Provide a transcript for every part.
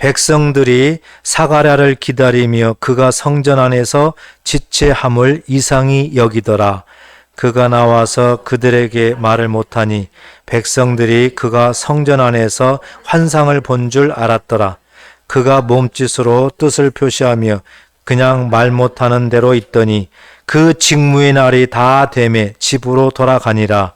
백성들이 사가랴를 기다리며 그가 성전 안에서 지체함을 이상히 여기더라. 그가 나와서 그들에게 말을 못하니 백성들이 그가 성전 안에서 환상을 본 줄 알았더라. 그가 몸짓으로 뜻을 표시하며 그냥 말 못하는 대로 있더니 그 직무의 날이 다 되매 집으로 돌아가니라.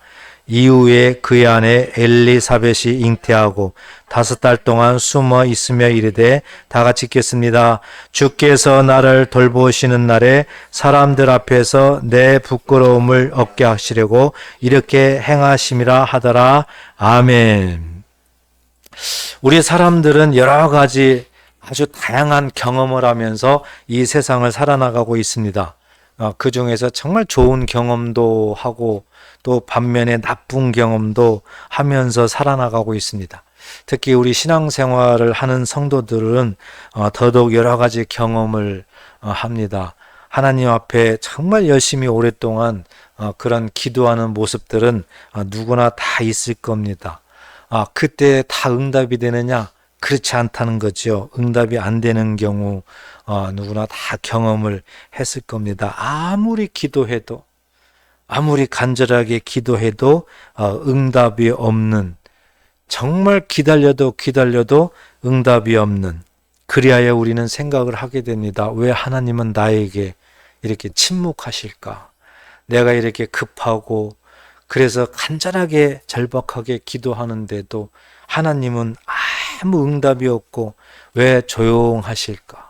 이후에 그의 아내 엘리사벳이 잉태하고 5달 동안 숨어 있으며 이르되, 다 같이 읽겠습니다. 주께서 나를 돌보시는 날에 사람들 앞에서 내 부끄러움을 얻게 하시려고 이렇게 행하심이라 하더라. 아멘. 우리 사람들은 여러 가지 아주 다양한 경험을 하면서 이 세상을 살아나가고 있습니다. 그 중에서 정말 좋은 경험도 하고 또 반면에 나쁜 경험도 하면서 살아나가고 있습니다. 특히 우리 신앙생활을 하는 성도들은 더더욱 여러 가지 경험을 합니다. 하나님 앞에 정말 열심히 오랫동안 그런 기도하는 모습들은 누구나 다 있을 겁니다. 그때 다 응답이 되느냐? 그렇지 않다는 거죠. 응답이 안 되는 경우 누구나 다 경험을 했을 겁니다. 아무리 기도해도, 아무리 간절하게 기도해도 응답이 없는, 정말 기다려도 응답이 없는, 그리하여 우리는 생각을 하게 됩니다. 왜 하나님은 나에게 이렇게 침묵하실까? 내가 이렇게 급하고 그래서 간절하게 절박하게 기도하는데도 하나님은 아무 응답이 없고 왜 조용하실까?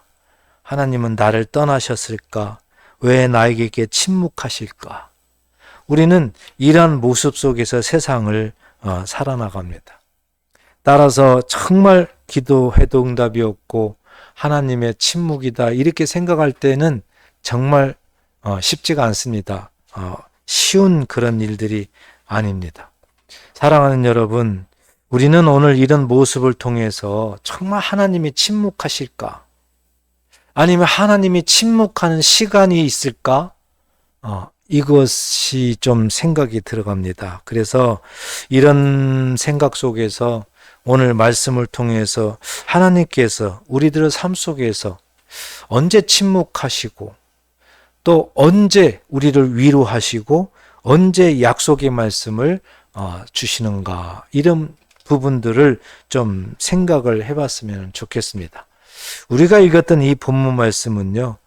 하나님은 나를 떠나셨을까? 왜 나에게 이렇게 침묵하실까? 우리는 이러한 모습 속에서 세상을 살아나갑니다. 따라서 정말 기도해도 응답이 없고 하나님의 침묵이다 이렇게 생각할 때는 정말 쉽지가 않습니다. 쉬운 그런 일들이 아닙니다. 사랑하는 여러분, 우리는 오늘 이런 모습을 통해서 정말 하나님이 침묵하실까? 아니면 하나님이 침묵하는 시간이 있을까? 이것이 좀 생각이 들어갑니다. 그래서 이런 생각 속에서 오늘 말씀을 통해서 하나님께서 우리들의 삶 속에서 언제 침묵하시고 또 언제 우리를 위로하시고 언제 약속의 말씀을 주시는가, 이런 부분들을 좀 생각을 해봤으면 좋겠습니다. 우리가 읽었던 이 본문 말씀은요,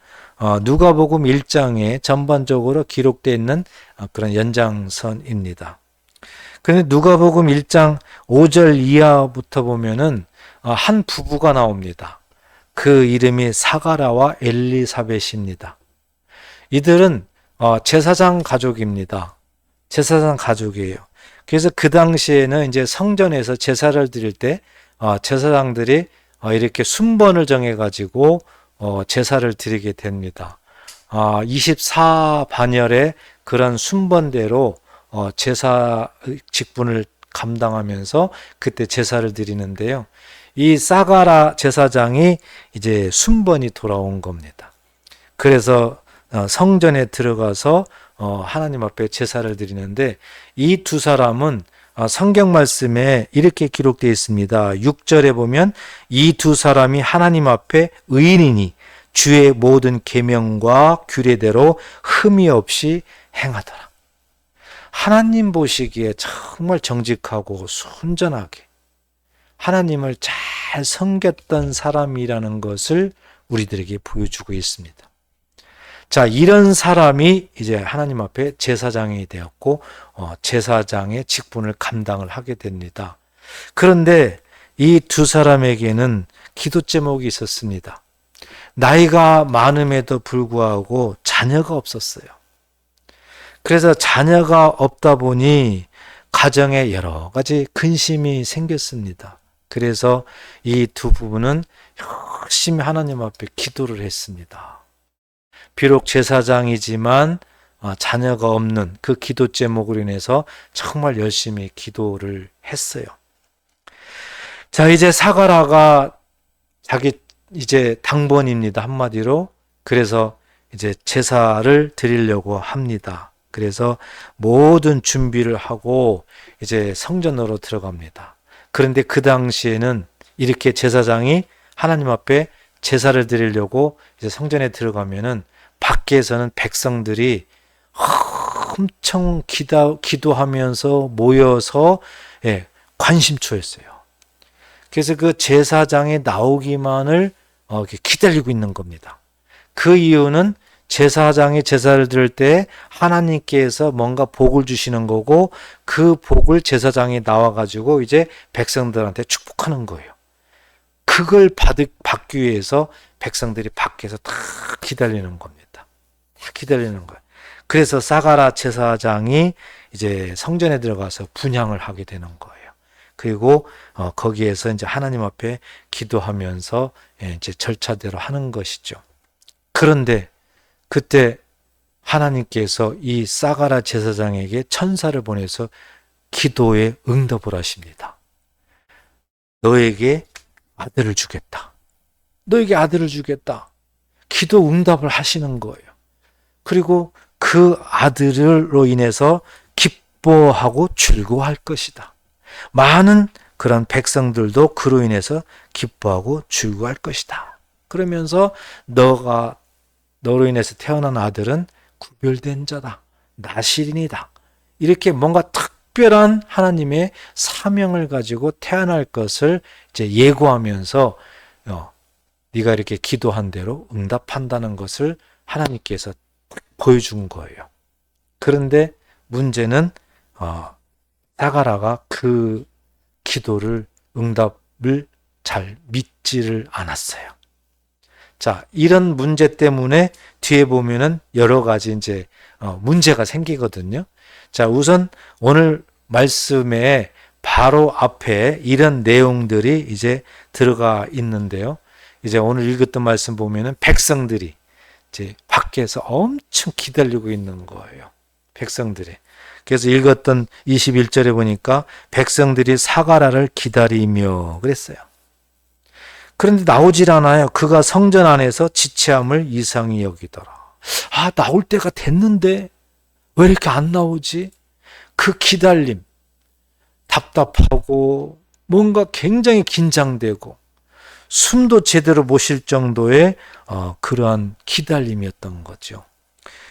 누가복음 1장에 전반적으로 기록되어 있는 그런 연장선입니다. 그런데 누가복음 1장 5절 이하부터 보면은 한 부부가 나옵니다. 그 이름이 사가랴와 엘리사벳입니다. 이들은 제사장 가족입니다. 제사장 가족이에요. 그래서 그 당시에는 이제 성전에서 제사를 드릴 때 제사장들이 이렇게 순번을 정해가지고 제사를 드리게 됩니다. 24반열의 그런 순번대로 제사 직분을 감당하면서 그때 제사를 드리는데요. 이 사가랴 제사장이 이제 순번이 돌아온 겁니다. 그래서 성전에 들어가서 하나님 앞에 제사를 드리는데, 이 두 사람은 성경 말씀에 이렇게 기록되어 있습니다. 6절에 보면 이 두 사람이 하나님 앞에 의인이니 주의 모든 계명과 규례대로 흠이 없이 행하더라. 하나님 보시기에 정말 정직하고 순전하게 하나님을 잘 섬겼던 사람이라는 것을 우리들에게 보여주고 있습니다. 자, 이런 사람이 이제 하나님 앞에 제사장이 되었고 제사장의 직분을 감당을 하게 됩니다. 그런데 이 두 사람에게는 기도 제목이 있었습니다. 나이가 많음에도 불구하고 자녀가 없었어요. 그래서 자녀가 없다 보니 가정에 여러 가지 근심이 생겼습니다. 그래서 이 두 부부는 열심히 하나님 앞에 기도를 했습니다. 비록 제사장이지만 자녀가 없는 그 기도 제목으로 인해서 정말 열심히 기도를 했어요. 자, 이제 사가랴가 자기 이제 당번입니다. 한마디로. 그래서 이제 제사를 드리려고 합니다. 그래서 모든 준비를 하고 이제 성전으로 들어갑니다. 그런데 그 당시에는 이렇게 제사장이 하나님 앞에 제사를 드리려고 이제 성전에 들어가면은 밖에서는 백성들이 엄청 기도하면서 모여서 관심초였어요. 그래서 그 제사장이 나오기만을 이렇게 기다리고 있는 겁니다. 그 이유는 제사장이 제사를 드릴 때 하나님께서 뭔가 복을 주시는 거고 그 복을 제사장이 나와가지고 이제 백성들한테 축복하는 거예요. 그걸 받기 위해서 백성들이 밖에서 다 기다리는 겁니다. 다 기다리는 거예요. 그래서 사가랴 제사장이 이제 성전에 들어가서 분향을 하게 되는 거예요. 그리고 거기에서 이제 하나님 앞에 기도하면서 이제 절차대로 하는 것이죠. 그런데 그때 하나님께서 이 사가랴 제사장에게 천사를 보내서 기도에 응답을 하십니다. 너에게 아들을 주겠다. 너에게 아들을 주겠다. 기도 응답을 하시는 거예요. 그리고 그 아들로 인해서 기뻐하고 즐거워할 것이다. 많은 그런 백성들도 그로 인해서 기뻐하고 즐거워할 것이다. 그러면서 너로 인해서 태어난 아들은 구별된 자다. 나실인이다. 이렇게 뭔가 특별한 하나님의 사명을 가지고 태어날 것을 이제 예고하면서 네가 이렇게 기도한 대로 응답한다는 것을 하나님께서 보여준 거예요. 그런데 문제는 사가랴가 그 기도를 응답을 잘 믿지를 않았어요. 자, 이런 문제 때문에 뒤에 보면은 여러 가지 이제 문제가 생기거든요. 자, 우선 오늘 말씀에 바로 앞에 이런 내용들이 이제 들어가 있는데요. 이제 오늘 읽었던 말씀 보면은 백성들이 이제 밖에서 엄청 기다리고 있는 거예요. 백성들이. 그래서 읽었던 21절에 보니까 백성들이 사가랴를 기다리며 그랬어요. 그런데 나오질 않아요. 그가 성전 안에서 지체함을 이상히 여기더라. 나올 때가 됐는데 왜 이렇게 안 나오지? 그 기다림, 답답하고 뭔가 굉장히 긴장되고 숨도 제대로 못 쉴 정도의 그러한 기다림이었던 거죠.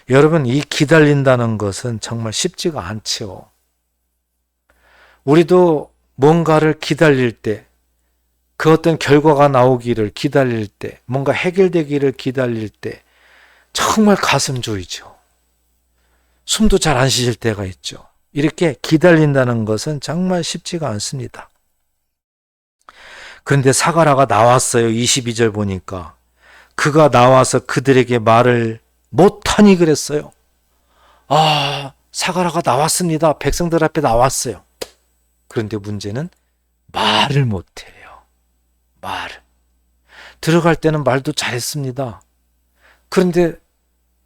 여러분, 이 기다린다는 것은 정말 쉽지가 않죠. 우리도 뭔가를 기다릴 때, 그 어떤 결과가 나오기를 기다릴 때, 뭔가 해결되기를 기다릴 때 정말 가슴 조이죠. 숨도 잘 안 쉬실 때가 있죠. 이렇게 기다린다는 것은 정말 쉽지가 않습니다. 그런데 사가랴가 나왔어요. 22절 보니까 그가 나와서 그들에게 말을 못하니 그랬어요. 사가랴가 나왔습니다. 백성들 앞에 나왔어요. 그런데 문제는 말을 못해요. 말을. 들어갈 때는 말도 잘했습니다. 그런데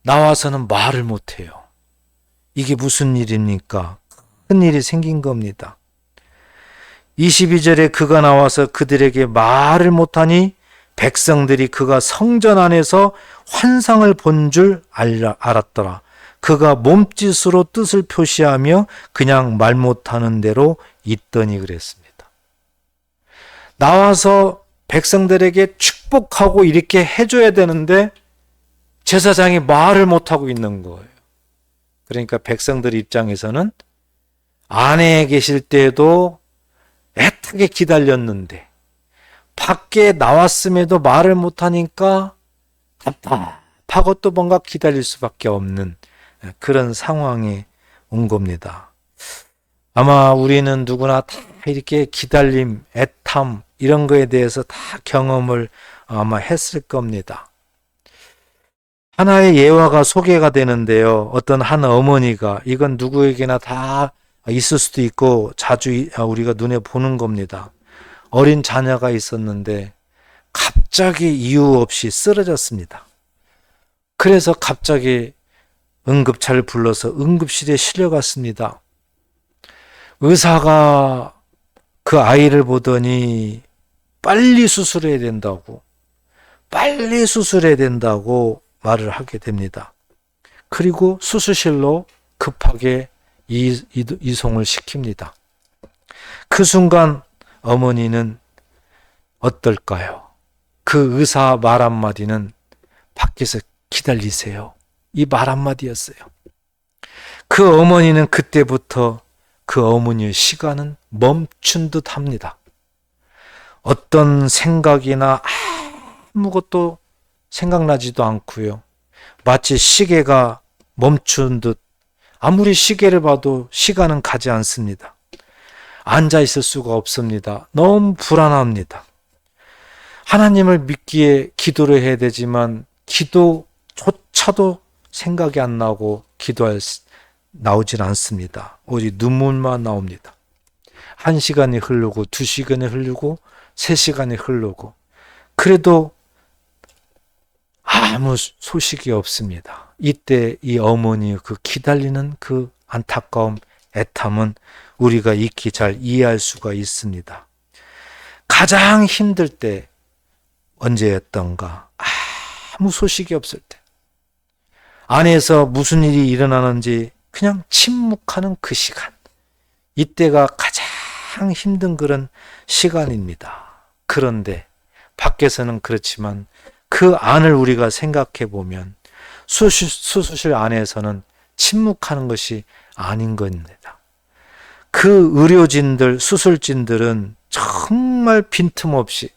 나와서는 말을 못해요. 이게 무슨 일입니까? 큰 일이 생긴 겁니다. 22절에 그가 나와서 그들에게 말을 못하니 백성들이 그가 성전 안에서 환상을 본 줄 알았더라. 그가 몸짓으로 뜻을 표시하며 그냥 말 못하는 대로 있더니 그랬습니다. 나와서 백성들에게 축복하고 이렇게 해줘야 되는데 제사장이 말을 못하고 있는 거예요. 그러니까 백성들 입장에서는 안에 계실 때도 애타게 기다렸는데 밖에 나왔음에도 말을 못하니까 답답하고 또 뭔가 기다릴 수밖에 없는 그런 상황이 온 겁니다. 아마 우리는 누구나 다 이렇게 기다림, 애탐 이런 거에 대해서 다 경험을 아마 했을 겁니다. 하나의 예화가 소개가 되는데요. 어떤 한 어머니가, 이건 누구에게나 다 있을 수도 있고 자주 우리가 눈에 보는 겁니다. 어린 자녀가 있었는데 갑자기 이유 없이 쓰러졌습니다. 그래서 갑자기 응급차를 불러서 응급실에 실려갔습니다. 의사가 그 아이를 보더니 빨리 수술해야 된다고 말을 하게 됩니다. 그리고 수술실로 급하게 이송을 시킵니다. 그 순간 어머니는 어떨까요? 그 의사 말 한마디는 밖에서 기다리세요. 이 말 한마디였어요. 그 어머니는 그때부터 그 어머니의 시간은 멈춘 듯 합니다. 어떤 생각이나 아무것도 생각나지도 않고요. 마치 시계가 멈춘 듯 아무리 시계를 봐도 시간은 가지 않습니다. 앉아 있을 수가 없습니다. 너무 불안합니다. 하나님을 믿기에 기도를 해야 되지만 기도조차도 생각이 안 나고 나오질 않습니다. 오직 눈물만 나옵니다. 1시간이 흐르고 2시간이 흐르고 3시간이 흐르고 그래도 아무 소식이 없습니다. 이때 이 어머니의 그 기다리는 그 안타까움, 애탐은 우리가 익히 잘 이해할 수가 있습니다. 가장 힘들 때 언제였던가? 아무 소식이 없을 때. 안에서 무슨 일이 일어나는지 그냥 침묵하는 그 시간. 이때가 가장 힘든 그런 시간입니다. 그런데 밖에서는 그렇지만 그 안을 우리가 생각해 보면 수술실 안에서는 침묵하는 것이 아닌 겁니다. 그 의료진들, 수술진들은 정말 빈틈없이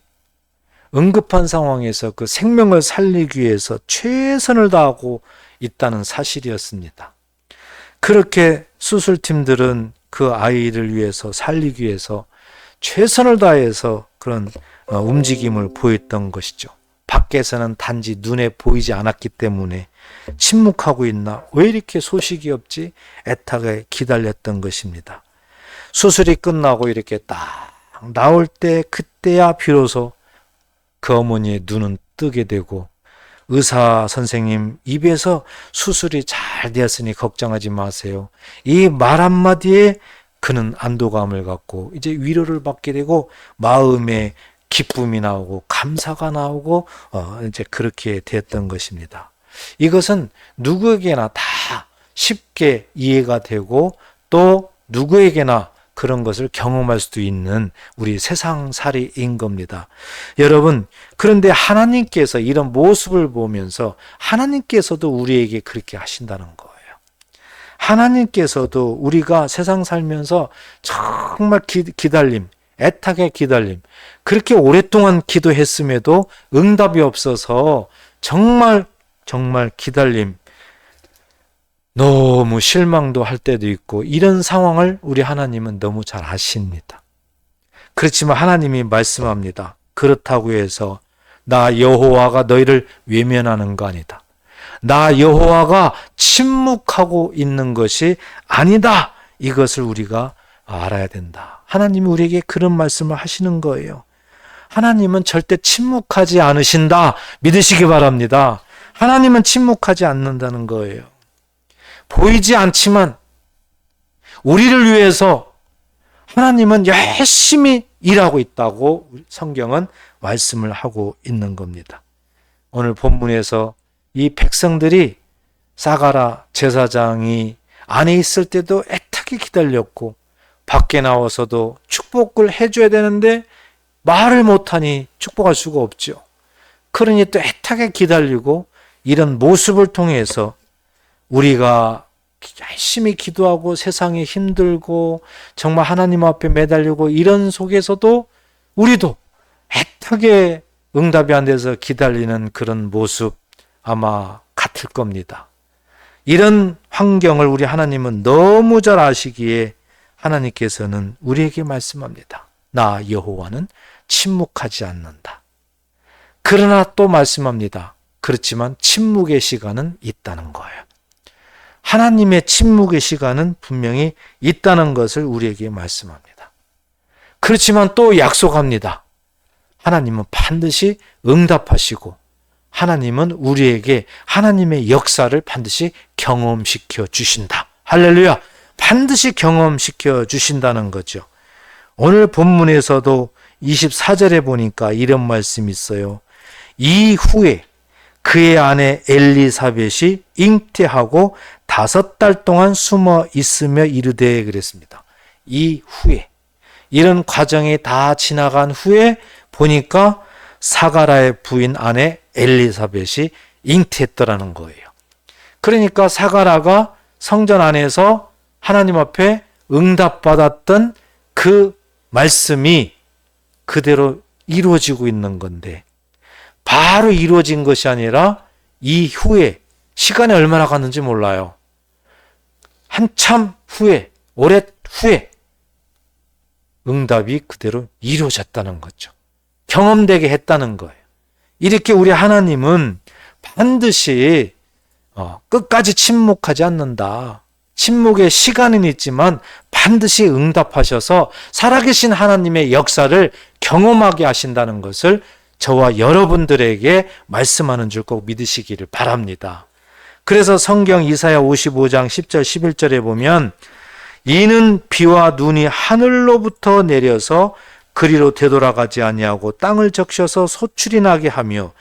응급한 상황에서 그 생명을 살리기 위해서 최선을 다하고 있다는 사실이었습니다. 그렇게 수술팀들은 그 아이를 위해서 살리기 위해서 최선을 다해서 그런 움직임을 보였던 것이죠. 밖에서는 단지 눈에 보이지 않았기 때문에 침묵하고 있나? 왜 이렇게 소식이 없지? 애타게 기다렸던 것입니다. 수술이 끝나고 이렇게 딱 나올 때 그때야 비로소 그 어머니의 눈은 뜨게 되고 의사 선생님 입에서 수술이 잘 되었으니 걱정하지 마세요. 이 말 한마디에 그는 안도감을 갖고 이제 위로를 받게 되고 마음에 기쁨이 나오고 감사가 나오고 이제 그렇게 됐던 것입니다. 이것은 누구에게나 다 쉽게 이해가 되고 또 누구에게나 그런 것을 경험할 수도 있는 우리 세상살이인 겁니다. 여러분, 그런데 하나님께서 이런 모습을 보면서 하나님께서도 우리에게 그렇게 하신다는 거예요. 하나님께서도 우리가 세상 살면서 정말 기다림, 애타게 기다림, 그렇게 오랫동안 기도했음에도 응답이 없어서 정말 기다림, 너무 실망도 할 때도 있고 이런 상황을 우리 하나님은 너무 잘 아십니다. 그렇지만 하나님이 말씀합니다. 그렇다고 해서 나 여호와가 너희를 외면하는 거 아니다. 나 여호와가 침묵하고 있는 것이 아니다. 이것을 우리가 알아야 된다. 하나님이 우리에게 그런 말씀을 하시는 거예요. 하나님은 절대 침묵하지 않으신다. 믿으시기 바랍니다. 하나님은 침묵하지 않는다는 거예요. 보이지 않지만 우리를 위해서 하나님은 열심히 일하고 있다고 성경은 말씀을 하고 있는 겁니다. 오늘 본문에서 이 백성들이 사가랴 제사장이 안에 있을 때도 애타게 기다렸고 밖에 나와서도 축복을 해줘야 되는데 말을 못하니 축복할 수가 없죠. 그러니 또 애타게 기다리고 이런 모습을 통해서 우리가 열심히 기도하고 세상이 힘들고 정말 하나님 앞에 매달리고 이런 속에서도 우리도 애타게 응답이 안 돼서 기다리는 그런 모습 아마 같을 겁니다. 이런 환경을 우리 하나님은 너무 잘 아시기에 하나님께서는 우리에게 말씀합니다. 나 여호와는 침묵하지 않는다. 그러나 또 말씀합니다. 그렇지만 침묵의 시간은 있다는 거예요. 하나님의 침묵의 시간은 분명히 있다는 것을 우리에게 말씀합니다. 그렇지만 또 약속합니다. 하나님은 반드시 응답하시고 하나님은 우리에게 하나님의 역사를 반드시 경험시켜 주신다. 할렐루야! 반드시 경험시켜 주신다는 거죠. 오늘 본문에서도 24절에 보니까 이런 말씀이 있어요. 이후에 그의 아내 엘리사벳이 잉태하고 5달 동안 숨어 있으며 이르되 그랬습니다. 이후에 이런 과정이 다 지나간 후에 보니까 사가라의 부인 아내 엘리사벳이 잉태했더라는 거예요. 그러니까 사가라가 성전 안에서 하나님 앞에 응답받았던 그 말씀이 그대로 이루어지고 있는 건데, 바로 이루어진 것이 아니라 이후에 시간이 얼마나 갔는지 몰라요. 한참 후에, 오래 후에 응답이 그대로 이루어졌다는 거죠. 경험되게 했다는 거예요. 이렇게 우리 하나님은 반드시 끝까지 침묵하지 않는다. 침묵의 시간은 있지만 반드시 응답하셔서 살아계신 하나님의 역사를 경험하게 하신다는 것을 저와 여러분들에게 말씀하는 줄 꼭 믿으시기를 바랍니다. 그래서 성경 이사야 55장 10절 11절에 보면 이는 비와 눈이 하늘로부터 내려서 그리로 되돌아가지 아니하고 땅을 적셔서 소출이 나게 하며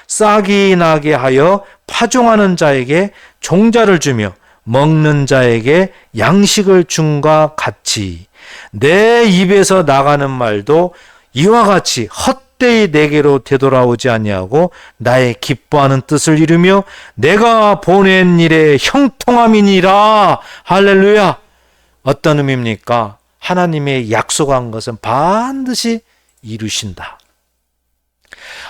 싹이 나게 하여 파종하는 자에게 종자를 주며 먹는 자에게 양식을 줌과 같이 내 입에서 나가는 말도 이와 같이 헛되이 내게로 되돌아오지 아니하고 나의 기뻐하는 뜻을 이루며 내가 보낸 일에 형통함이니라. 할렐루야. 어떤 의미입니까? 하나님의 약속한 것은 반드시 이루신다.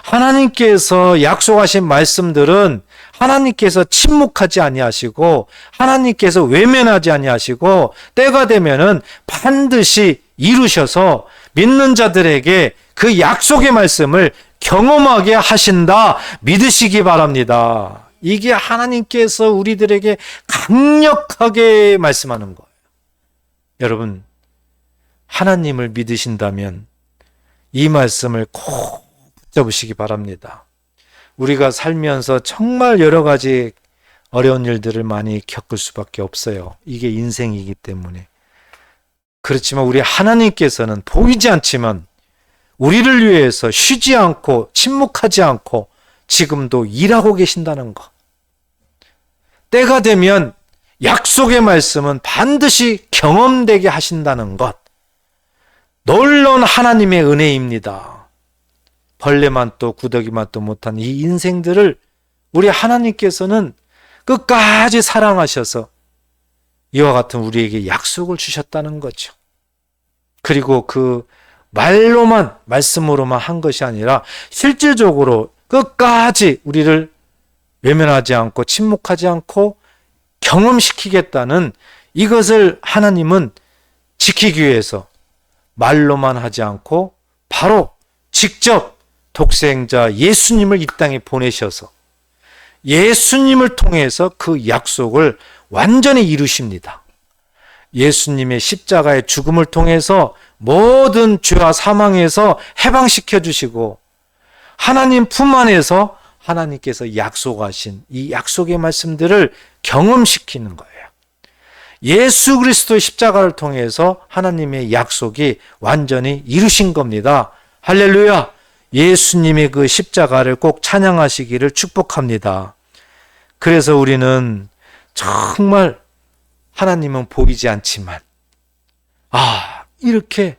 하나님께서 약속하신 말씀들은 하나님께서 침묵하지 아니하시고 하나님께서 외면하지 아니하시고 때가 되면은 반드시 이루셔서 믿는 자들에게 그 약속의 말씀을 경험하게 하신다. 믿으시기 바랍니다. 이게 하나님께서 우리들에게 강력하게 말씀하는 거예요. 여러분, 하나님을 믿으신다면 이 말씀을 꼭 붙잡으시기 바랍니다. 우리가 살면서 정말 여러 가지 어려운 일들을 많이 겪을 수밖에 없어요. 이게 인생이기 때문에. 그렇지만 우리 하나님께서는 보이지 않지만 우리를 위해서 쉬지 않고 침묵하지 않고 지금도 일하고 계신다는 것. 때가 되면 약속의 말씀은 반드시 경험되게 하신다는 것. 놀라운 하나님의 은혜입니다. 벌레만 또 구더기만 또 못한 이 인생들을 우리 하나님께서는 끝까지 사랑하셔서 이와 같은 우리에게 약속을 주셨다는 거죠. 그리고 그 말로만, 말씀으로만 한 것이 아니라 실질적으로 끝까지 우리를 외면하지 않고 침묵하지 않고 경험시키겠다는 이것을 하나님은 지키기 위해서 말로만 하지 않고 바로 직접 독생자 예수님을 이 땅에 보내셔서 예수님을 통해서 그 약속을 완전히 이루십니다. 예수님의 십자가의 죽음을 통해서 모든 죄와 사망에서 해방시켜 주시고 하나님 품 안에서 하나님께서 약속하신 이 약속의 말씀들을 경험시키는 거예요. 예수 그리스도의 십자가를 통해서 하나님의 약속이 완전히 이루신 겁니다. 할렐루야! 예수님의 그 십자가를 꼭 찬양하시기를 축복합니다. 그래서 우리는 정말 하나님은 보이지 않지만 이렇게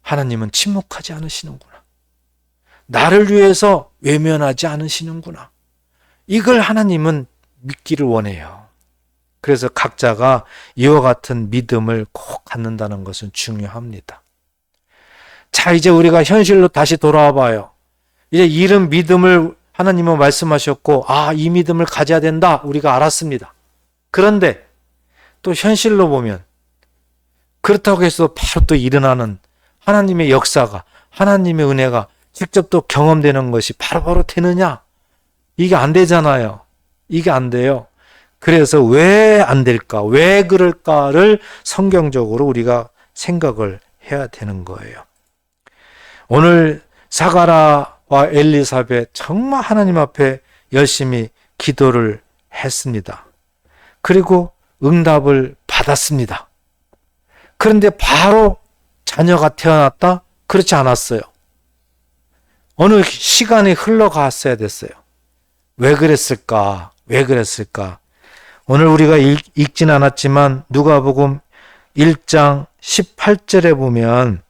하나님은 침묵하지 않으시는구나. 나를 위해서 외면하지 않으시는구나. 이걸 하나님은 믿기를 원해요. 그래서 각자가 이와 같은 믿음을 꼭 갖는다는 것은 중요합니다. 자, 이제 우리가 현실로 다시 돌아와 봐요. 이제 이런 믿음을 하나님은 말씀하셨고, 이 믿음을 가져야 된다. 우리가 알았습니다. 그런데 또 현실로 보면 그렇다고 해서 바로 또 일어나는 하나님의 역사가, 하나님의 은혜가 직접 또 경험되는 것이 바로바로 되느냐? 이게 안 되잖아요. 이게 안 돼요. 그래서 왜 안 될까? 왜 그럴까를 성경적으로 우리가 생각을 해야 되는 거예요. 오늘 사가라와 엘리사벳 정말 하나님 앞에 열심히 기도를 했습니다. 그리고 응답을 받았습니다. 그런데 바로 자녀가 태어났다? 그렇지 않았어요. 어느 시간이 흘러갔어야 됐어요. 왜 그랬을까? 왜 그랬을까? 오늘 우리가 읽진 않았지만 누가복음 1장 18절에 보면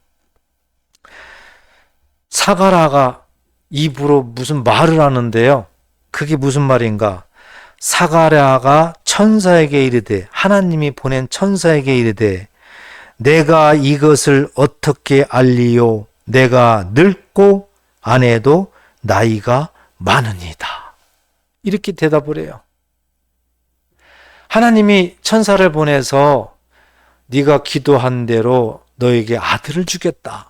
사가라가 입으로 무슨 말을 하는데요. 그게 무슨 말인가? 사가랴가 천사에게 이르되, 하나님이 보낸 천사에게 이르되, 내가 이것을 어떻게 알리요? 내가 늙고 아내도 나이가 많으니이다. 이렇게 대답을 해요. 하나님이 천사를 보내서 네가 기도한 대로 너에게 아들을 주겠다.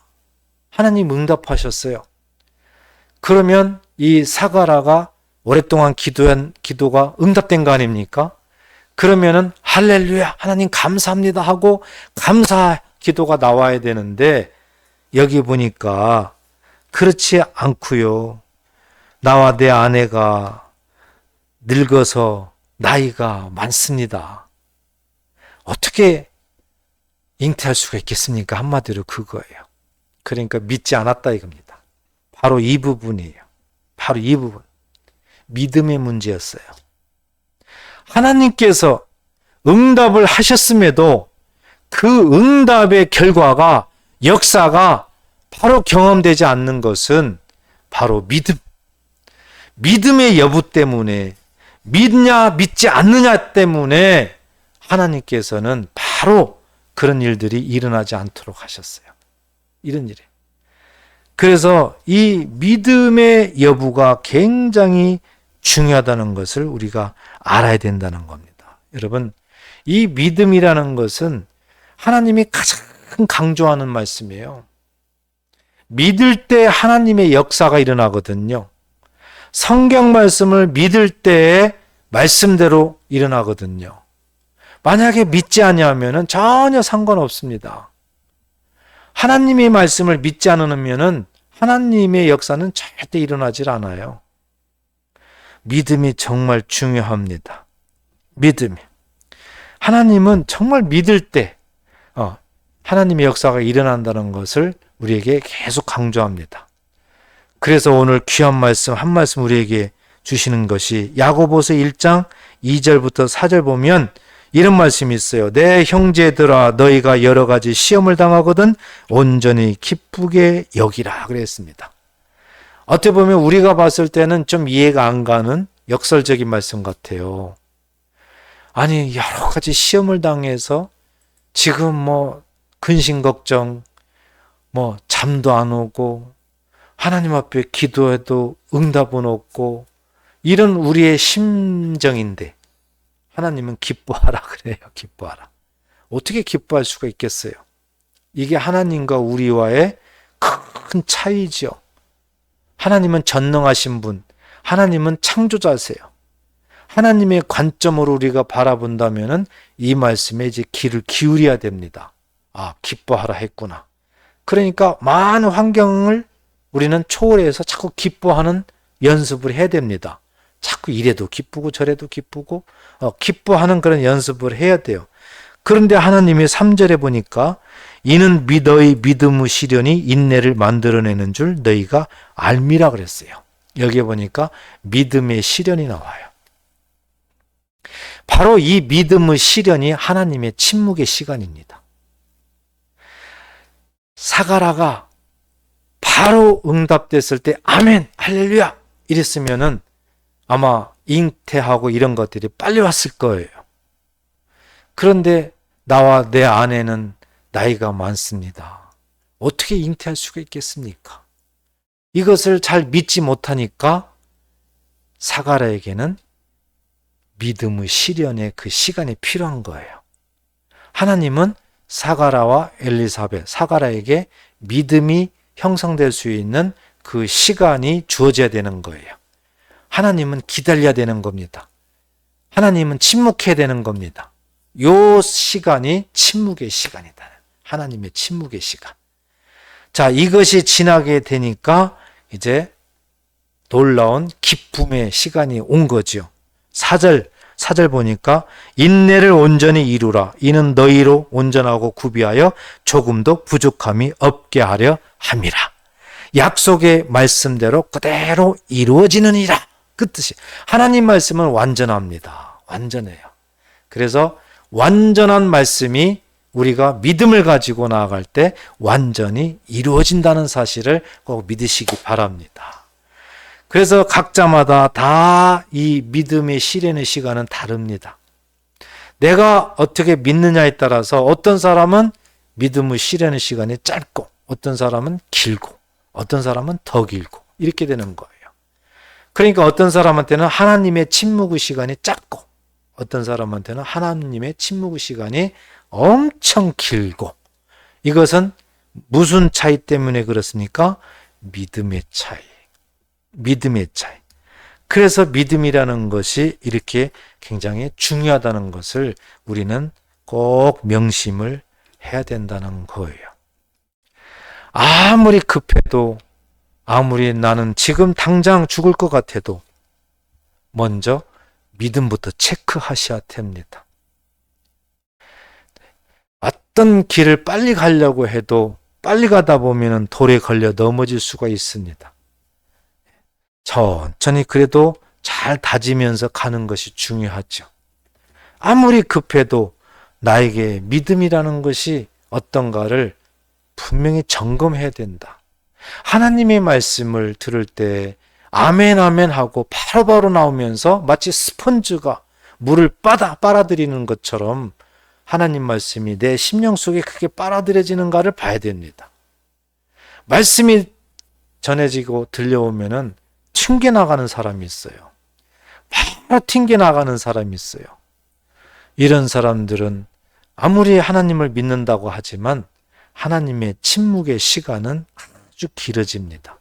하나님 응답하셨어요. 그러면 이 사가랴가 오랫동안 기도한 기도가 응답된 거 아닙니까? 그러면은 할렐루야, 하나님 감사합니다 하고 감사 기도가 나와야 되는데, 여기 보니까 그렇지 않고요. 나와 내 아내가 늙어서 나이가 많습니다. 어떻게 잉태할 수가 있겠습니까? 한마디로 그거예요. 그러니까 믿지 않았다 이겁니다. 바로 이 부분이에요. 바로 이 부분. 믿음의 문제였어요. 하나님께서 응답을 하셨음에도 그 응답의 결과가, 역사가 바로 경험되지 않는 것은 바로 믿음. 믿음의 여부 때문에, 믿냐 믿지 않느냐 때문에 하나님께서는 바로 그런 일들이 일어나지 않도록 하셨어요. 이런 일에. 그래서 이 믿음의 여부가 굉장히 중요하다는 것을 우리가 알아야 된다는 겁니다. 여러분, 이 믿음이라는 것은 하나님이 가장 강조하는 말씀이에요. 믿을 때 하나님의 역사가 일어나거든요. 성경 말씀을 믿을 때에 말씀대로 일어나거든요. 만약에 믿지 아니하면은 전혀 상관없습니다. 하나님의 말씀을 믿지 않으면은 하나님의 역사는 절대 일어나질 않아요. 믿음이 정말 중요합니다. 믿음이. 하나님은 정말 믿을 때 하나님의 역사가 일어난다는 것을 우리에게 계속 강조합니다. 그래서 오늘 귀한 말씀 한 말씀 우리에게 주시는 것이 야고보서 1장 2절부터 4절 보면 이런 말씀이 있어요. 내 형제들아, 너희가 여러 가지 시험을 당하거든 온전히 기쁘게 여기라 그랬습니다. 어떻게 보면 우리가 봤을 때는 좀 이해가 안 가는 역설적인 말씀 같아요. 아니, 여러 가지 시험을 당해서 지금 근심 걱정, 잠도 안 오고 하나님 앞에 기도해도 응답은 없고 이런 우리의 심정인데 하나님은 기뻐하라 그래요. 기뻐하라. 어떻게 기뻐할 수가 있겠어요? 이게 하나님과 우리와의 큰 차이죠. 하나님은 전능하신 분, 하나님은 창조자세요. 하나님의 관점으로 우리가 바라본다면은 이 말씀에 이제 귀를 기울여야 됩니다. 아, 기뻐하라 했구나. 그러니까 많은 환경을 우리는 초월해서 자꾸 기뻐하는 연습을 해야 됩니다. 자꾸 이래도 기쁘고 저래도 기쁘고 기뻐하는 그런 연습을 해야 돼요. 그런데 하나님이 3절에 보니까 이는 너희 믿음의 시련이 인내를 만들어내는 줄 너희가 알미라 그랬어요. 여기에 보니까 믿음의 시련이 나와요. 바로 이 믿음의 시련이 하나님의 침묵의 시간입니다. 사가랴가 바로 응답됐을 때 아멘 할렐루야 이랬으면은 아마 잉태하고 이런 것들이 빨리 왔을 거예요. 그런데 나와 내 아내는 나이가 많습니다. 어떻게 잉태할 수가 있겠습니까? 이것을 잘 믿지 못하니까 사가랴에게는 믿음의 시련의 그 시간이 필요한 거예요. 하나님은 사가랴와 엘리사벳, 사가랴에게 믿음이 형성될 수 있는 그 시간이 주어져야 되는 거예요. 하나님은 기다려야 되는 겁니다. 하나님은 침묵해야 되는 겁니다. 요 시간이 침묵의 시간이다. 하나님의 침묵의 시간. 자, 이것이 지나게 되니까 이제 놀라운 기쁨의 시간이 온 거죠. 4절 보니까 인내를 온전히 이루라. 이는 너희로 온전하고 구비하여 조금도 부족함이 없게 하려 함이라. 약속의 말씀대로 그대로 이루어지느니라. 그 뜻이. 하나님 말씀은 완전합니다. 완전해요. 그래서 완전한 말씀이 우리가 믿음을 가지고 나아갈 때 완전히 이루어진다는 사실을 꼭 믿으시기 바랍니다. 그래서 각자마다 다 이 믿음의 실현의 시간은 다릅니다. 내가 어떻게 믿느냐에 따라서 어떤 사람은 믿음의 실현의 시간이 짧고 어떤 사람은 길고 어떤 사람은 더 길고 이렇게 되는 거예요. 그러니까 어떤 사람한테는 하나님의 침묵의 시간이 짧고 어떤 사람한테는 하나님의 침묵의 시간이 엄청 길고, 이것은 무슨 차이 때문에 그렇습니까? 믿음의 차이. 믿음의 차이. 그래서 믿음이라는 것이 이렇게 굉장히 중요하다는 것을 우리는 꼭 명심을 해야 된다는 거예요. 아무리 급해도, 아무리 나는 지금 당장 죽을 것 같아도 먼저 믿음부터 체크하셔야 됩니다. 어떤 길을 빨리 가려고 해도 빨리 가다 보면 돌에 걸려 넘어질 수가 있습니다. 천천히 그래도 잘 다지면서 가는 것이 중요하죠. 아무리 급해도 나에게 믿음이라는 것이 어떤가를 분명히 점검해야 된다. 하나님의 말씀을 들을 때 아멘 아멘 하고 바로바로 나오면서 마치 스펀지가 물을 빨아들이는 것처럼 하나님 말씀이 내 심령 속에 크게 빨아들여지는가를 봐야 됩니다. 말씀이 전해지고 들려오면은 튕겨나가는 사람이 있어요. 바로 튕겨나가는 사람이 있어요. 이런 사람들은 아무리 하나님을 믿는다고 하지만 하나님의 침묵의 시간은 아주 길어집니다.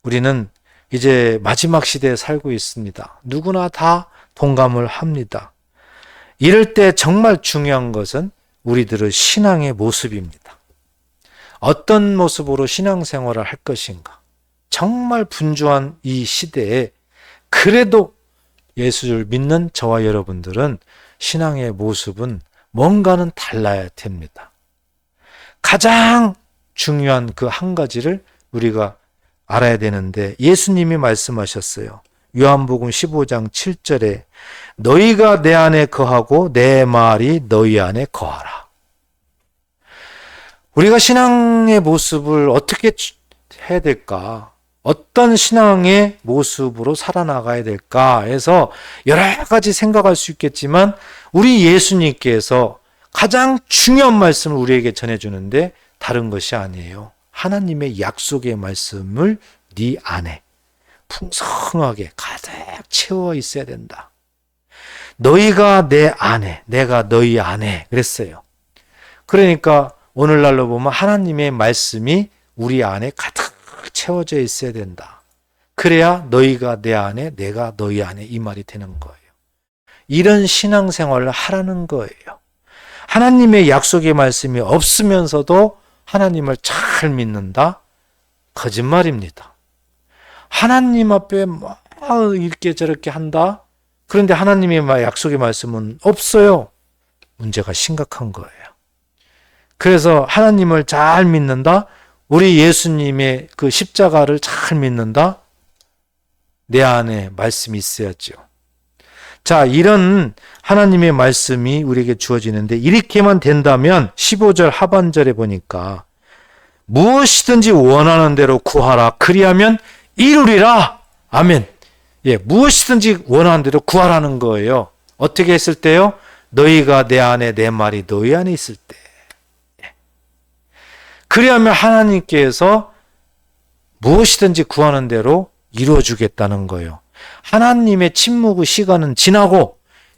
우리는 이제 마지막 시대에 살고 있습니다. 누구나 다 동감을 합니다. 이럴 때 정말 중요한 것은 우리들의 신앙의 모습입니다. 어떤 모습으로 신앙생활을 할 것인가? 정말 분주한 이 시대에 그래도 예수를 믿는 저와 여러분들은 신앙의 모습은 뭔가는 달라야 됩니다. 가장 중요한 그 한 가지를 우리가 알아야 되는데, 예수님이 말씀하셨어요. 요한복음 15장 7절에 너희가 내 안에 거하고 내 말이 너희 안에 거하라. 우리가 신앙의 모습을 어떻게 해야 될까? 어떤 신앙의 모습으로 살아나가야 될까 해서 여러 가지 생각할 수 있겠지만, 우리 예수님께서 가장 중요한 말씀을 우리에게 전해주는데 다른 것이 아니에요. 하나님의 약속의 말씀을 네 안에 풍성하게 가득 채워 있어야 된다. 너희가 내 안에, 내가 너희 안에 그랬어요. 그러니까 오늘날로 보면 하나님의 말씀이 우리 안에 가득 채워져 있어야 된다. 그래야 너희가 내 안에, 내가 너희 안에, 이 말이 되는 거예요. 이런 신앙생활을 하라는 거예요. 하나님의 약속의 말씀이 없으면서도 하나님을 잘 믿는다? 거짓말입니다. 하나님 앞에 막 이렇게 저렇게 한다? 그런데 하나님의 약속의 말씀은 없어요. 문제가 심각한 거예요. 그래서 하나님을 잘 믿는다? 우리 예수님의 그 십자가를 잘 믿는다? 내 안에 말씀이 있어야죠. 자, 이런 하나님의 말씀이 우리에게 주어지는데, 이렇게만 된다면 15절 하반절에 보니까 무엇이든지 원하는 대로 구하라. 그리하면 이루리라. 아멘. 예, 무엇이든지 원하는 대로 구하라는 거예요. 어떻게 했을 때요? 너희가 내 안에, 내 말이 너희 안에 있을 때. 예. 그리하면 하나님께서 무엇이든지 구하는 대로 이루어주겠다는 거예요. 하나님의 침묵의 시간은 지나고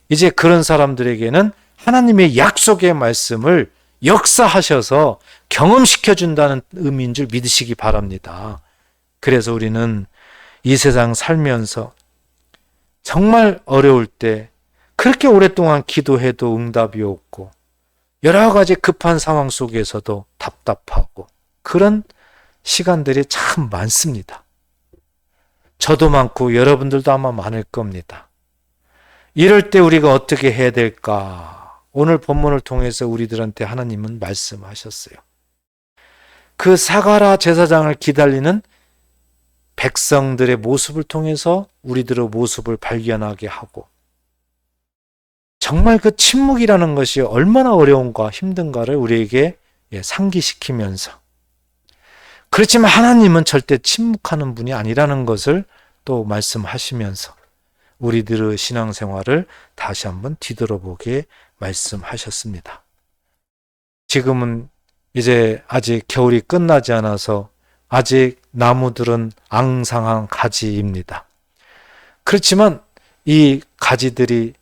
이제 그런 사람들에게는 하나님의 약속의 말씀을 역사하셔서 경험시켜준다는 의미인 줄 믿으시기 바랍니다. 그래서 우리는 이 세상 살면서 정말 어려울 때 그렇게 오랫동안 기도해도 응답이 없고 여러 가지 급한 상황 속에서도 답답하고 그런 시간들이 참 많습니다. 저도 많고 여러분들도 아마 많을 겁니다. 이럴 때 우리가 어떻게 해야 될까? 오늘 본문을 통해서 우리들한테 하나님은 말씀하셨어요. 그 사가랴 제사장을 기다리는 백성들의 모습을 통해서 우리들의 모습을 발견하게 하고, 정말 그 침묵이라는 것이 얼마나 어려운가 힘든가를 우리에게 상기시키면서, 그렇지만 하나님은 절대 침묵하는 분이 아니라는 것을 또 말씀하시면서 우리들의 신앙생활을 다시 한번 뒤돌아보게 말씀하셨습니다. 지금은 이제 아직 겨울이 끝나지 않아서 아직 나무들은 앙상한 가지입니다. 그렇지만 이 가지들이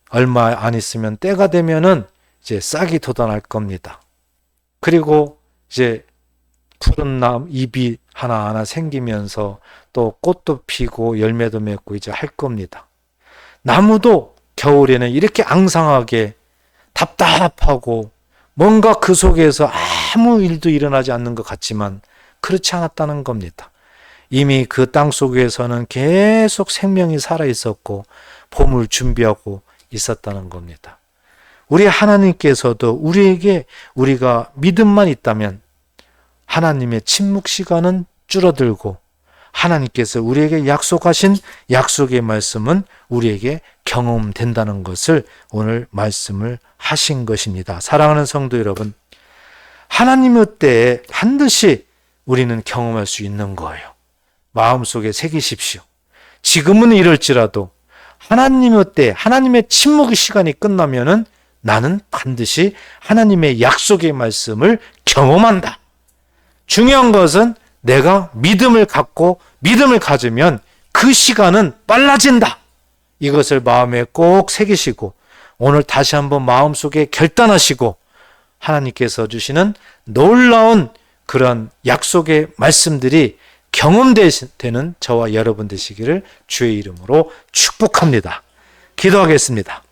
얼마 안 있으면 때가 되면은 이제 싹이 돋아날 겁니다. 그리고 이제 푸른 잎이 하나하나 생기면서 또 꽃도 피고 열매도 맺고 이제 할 겁니다. 나무도 겨울에는 이렇게 앙상하게 답답하고 뭔가 그 속에서 아무 일도 일어나지 않는 것 같지만 그렇지 않았다는 겁니다. 이미 그 땅 속에서는 계속 생명이 살아 있었고 봄을 준비하고 있었다는 겁니다. 우리 하나님께서도 우리에게 우리가 믿음만 있다면 하나님의 침묵 시간은 줄어들고 하나님께서 우리에게 약속하신 약속의 말씀은 우리에게 경험된다는 것을 오늘 말씀을 하신 것입니다. 사랑하는 성도 여러분, 하나님의 때에 반드시 우리는 경험할 수 있는 거예요. 마음속에 새기십시오. 지금은 이럴지라도 하나님의 때, 하나님의 침묵의 시간이 끝나면은 나는 반드시 하나님의 약속의 말씀을 경험한다. 중요한 것은 내가 믿음을 갖고 믿음을 가지면 그 시간은 빨라진다. 이것을 마음에 꼭 새기시고 오늘 다시 한번 마음속에 결단하시고 하나님께서 주시는 놀라운 그런 약속의 말씀들이 경험되는 저와 여러분 되시기를 주의 이름으로 축복합니다. 기도하겠습니다.